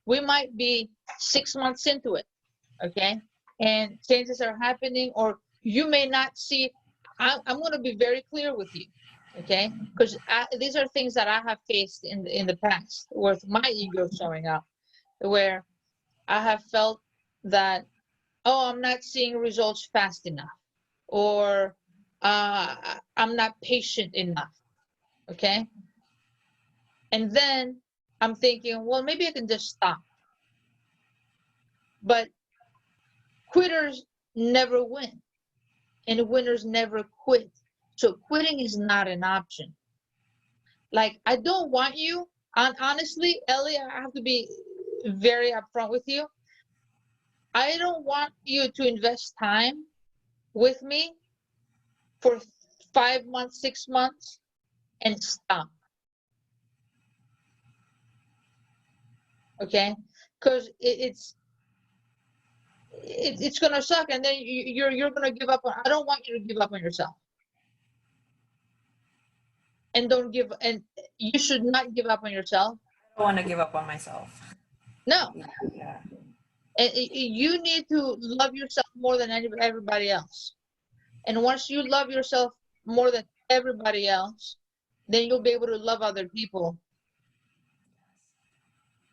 we might be 6 months into it, okay, and changes are happening, or you may not see. I'm going to be very clear with you, okay, because these are things that I have faced in the past with my ego showing up, where I have felt that, oh, I'm not seeing results fast enough, or I'm not patient enough, okay, and then I'm thinking, well, maybe I can just stop. But quitters never win, and winners never quit. So quitting is not an option. Like, I don't want you, honestly, Ellie, I have to be very upfront with you. I don't want you to invest time with me for 5 months, 6 months, and stop. Okay? Because it's gonna suck, and then you're gonna give up on. I don't want you to give up on yourself. And you should not give up on yourself. I don't want to give up on myself. No. Yeah. And you need to love yourself more than everybody else. And once you love yourself more than everybody else, then you'll be able to love other people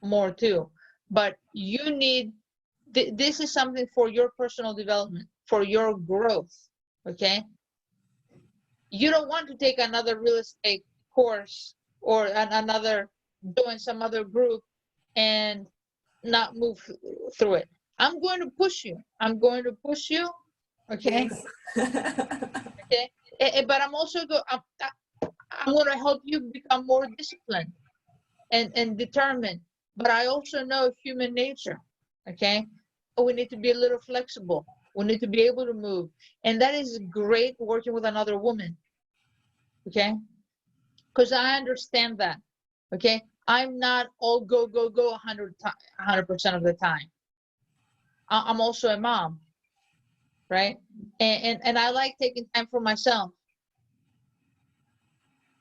more too. But you need, this is something for your personal development, for your growth, okay? You don't want to take another real estate course or another, join some other group and not move through it. I'm going to push you. I'm going to push you. Okay. Okay. But I'm also I'm going to help you become more disciplined and determined. But I also know human nature. Okay. We need to be a little flexible. We need to be able to move. And that is great working with another woman. Okay. Because I understand that. Okay. I'm not all go, go, go 100% of the time. I'm also a mom, right? And I like taking time for myself.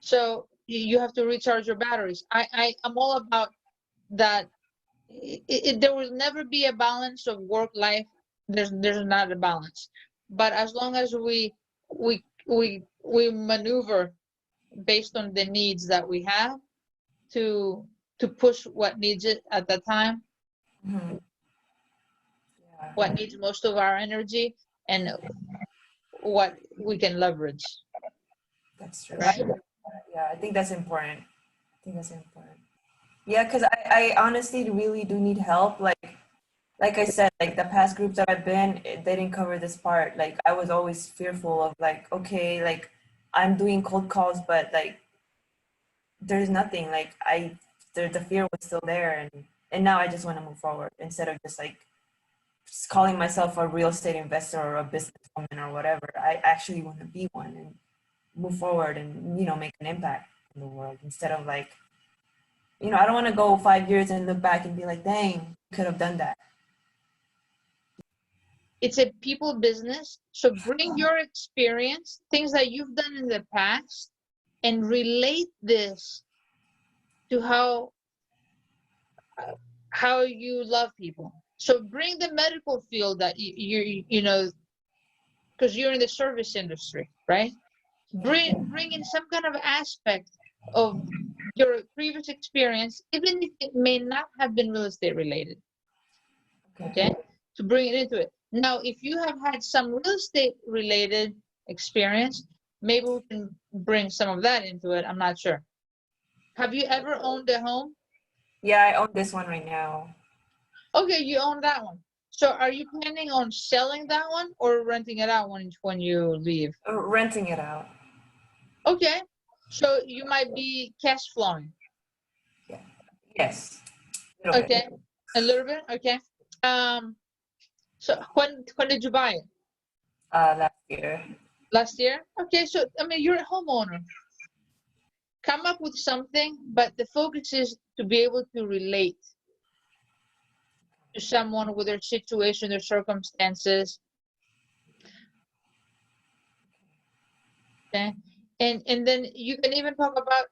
So you have to recharge your batteries. I'm all about that. There will never be a balance of work life. There's not a balance. But as long as we maneuver based on the needs that we have to push what needs it at the time, Mm-hmm. Yeah. what needs most of our energy, and what we can leverage. That's true. Right? Yeah, I think that's important. I think that's important. Yeah, because I honestly really do need help. Like I said, like the past groups that I've been, they didn't cover this part. Like I was always fearful of like, okay, like I'm doing cold calls, but like there's nothing. Like the fear was still there, and now I just want to move forward instead of just calling myself a real estate investor or a businesswoman or whatever. I actually want to be one and move forward and make an impact in the world instead of like, I don't want to go 5 years and look back and be like, dang, could have done that. It's a people business. So bring your experience, things that you've done in the past, and relate this to how you love people. So bring the medical field that you know, because you're in the service industry, right? Bring in some kind of aspect of your previous experience, even if it may not have been real estate related. Okay, to bring it into it. Now, if you have had some real estate related experience, maybe we can bring some of that into it. I'm not sure. Have you ever owned a home? Yeah, I own this one right now. Okay, you own that one. So are you planning on selling that one or renting it out when you leave? Renting it out. Okay, so you might be cash flowing. Yeah. Yes. A little Okay, bit. a little bit. Okay. So when did you buy it? Last year. Last year. Okay, so I mean you're a homeowner. Come up with something, but the focus is to be able to relate to someone with their situation, their circumstances. Okay, and then you can even talk about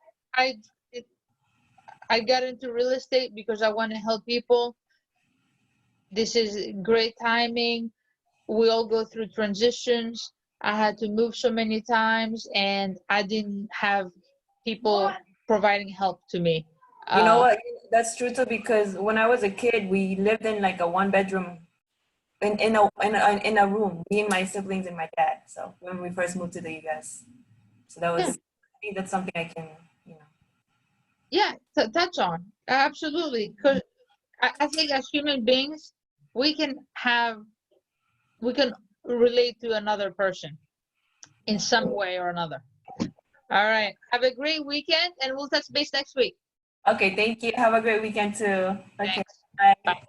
I I got into real estate because I want to help people. This is great timing. We all go through transitions. I had to move so many times, and I didn't have people providing help to me. You know what? That's true too, because when I was a kid, we lived in like a one bedroom in a room, me and my siblings and my dad. So when we first moved to the US. So that was, Yeah. I think that's something I can, you know. Yeah, touch on. Absolutely. Because I think as human beings, we can relate to another person in some way or another. All right. Have a great weekend, and we'll touch base next week. Okay, thank you. Have a great weekend too. Okay, Thanks. bye. Bye.